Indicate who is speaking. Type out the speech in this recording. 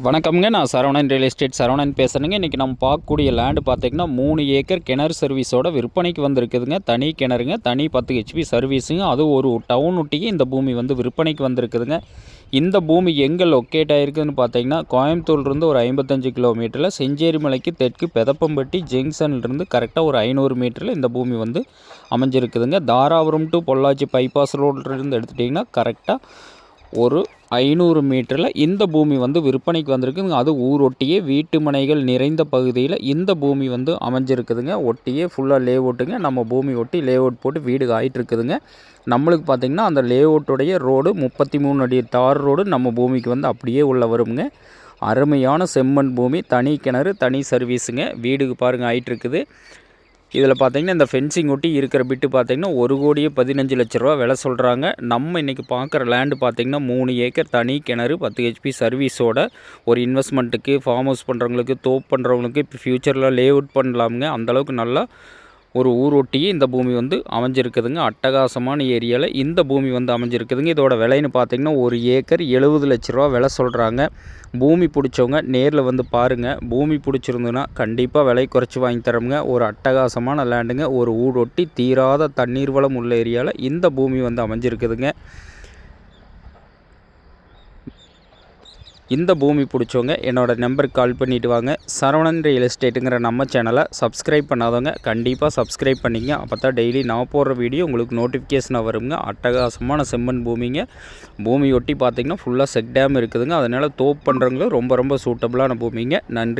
Speaker 1: வணக்கம்ங்க. நான் Saravanan real estate Saravanan பேசுகிறேங்க. இன்றைக்கி நம்ம பார்க்கக்கூடிய லேண்டு பார்த்திங்கன்னா 3 ஏக்கர் கிணறு சர்வீஸோட விற்பனைக்கு வந்திருக்குதுங்க. தனி கிணறுங்க, தனி 10 ஹெச்பி சர்வீஸுங்க. அது ஒரு டவுன் ஒட்டியே இந்த பூமி வந்து விற்பனைக்கு வந்திருக்குதுங்க. இந்த பூமி எங்கே லொக்கேட் ஆகிருக்குதுன்னு பார்த்தீங்கன்னா, கோயம்புத்தூர்லேருந்து ஒரு 55 கிலோமீட்டரில் செஞ்சேரி மலைக்கு தெற்கு பெதப்பம்பட்டி ஜங்ஷன்லேருந்து கரெக்டாக ஒரு 500 மீட்டரில் இந்த பூமி வந்து அமைஞ்சிருக்குதுங்க. தாராபுரம் டு பொள்ளாச்சி பைபாஸ் ரோட்லேருந்து எடுத்துட்டிங்கன்னா கரெக்டாக ஒரு 500 மீட்டரில் இந்த பூமி வந்து விற்பனைக்கு வந்திருக்குதுங்க. அது ஊரொட்டியே வீட்டு மனைகள் நிறைந்த பகுதியில் இந்த பூமி வந்து அமைஞ்சிருக்குதுங்க. ஒட்டியே ஃபுல்லாக லேஅவுட்டுங்க. நம்ம பூமி ஒட்டி லேஅவுட் போட்டு வீடு ஆகிட்டுருக்குதுங்க. நம்மளுக்கு பார்த்திங்கன்னா அந்த லேஅவுட்டுடைய ரோடு 33 அடி தார் ரோடு நம்ம பூமிக்கு வந்து அப்படியே உள்ள வருங்க. அருமையான செம்மண் பூமி, தனி கிணறு, தனி சர்வீஸுங்க. வீடுக்கு பாருங்கள் ஆகிட்டுருக்குது. இதில் பார்த்திங்கன்னா இந்த ஃபென்சிங் ஒட்டி இருக்கிற பிட்டு பார்த்திங்கன்னா 1,15,00,000 விலை சொல்கிறாங்க. நம்ம இன்றைக்கி பார்க்குற லேண்டு பார்த்திங்கன்னா 3 ஏக்கர் தனி கிணறு 10 ஹெச்பி சர்வீஸோட ஒரு இன்வெஸ்ட்மெண்ட்டுக்கு, ஃபார்ம் ஹவுஸ் பண்ணுறவங்களுக்கு, தோப்பு பண்ணுறவங்களுக்கு, இப்போ ஃப்யூச்சரில் லேஅவுட் பண்ணலாமுங்க. அந்தளவுக்கு நல்லா ஒரு ஊரொட்டியே இந்த பூமி வந்து அமைஞ்சிருக்குதுங்க. அட்டகாசமான ஏரியாவில் இந்த பூமி வந்து அமைஞ்சிருக்குதுங்க. இதோட விலைன்னு பார்த்திங்கன்னா ஒரு ஏக்கர் 70 லட்ச ரூபா விலை சொல்கிறாங்க. பூமி பிடிச்சவங்க நேரில் வந்து பாருங்கள். பூமி பிடிச்சிருந்துன்னா கண்டிப்பாக விலை குறைச்சி வாங்கி தரோங்க. ஒரு அட்டகாசமான லேண்டுங்க. ஒரு ஊரொட்டி தீராத தண்ணீர் வளம் உள்ள ஏரியாவில் இந்த பூமி வந்து அமைஞ்சிருக்குதுங்க. இந்த பூமி பிடிச்சவங்க என்னோடய நம்பருக்கு கால் பண்ணிவிட்டு வாங்க. சரவணன் ரியல் எஸ்டேட்டுங்கிற நம்ம சேனலை சப்ஸ்கிரைப் பண்ணாதவங்க கண்டிப்பாக சப்ஸ்கிரைப் பண்ணிங்க. அப்போ தான் டெய்லி நான் போடுற வீடியோ உங்களுக்கு நோட்டிஃபிகேஷனாக வருங்க. அட்டகாசமான செம்மண் பூமிங்க. பூமி ஒட்டி பார்த்திங்கன்னா ஃபுல்லாக செக் டேம் இருக்குதுங்க. அதனால் தோப்பு பண்ணுறவங்களும் ரொம்ப ரொம்ப சூட்டபுளான பூமிங்க. நன்றி.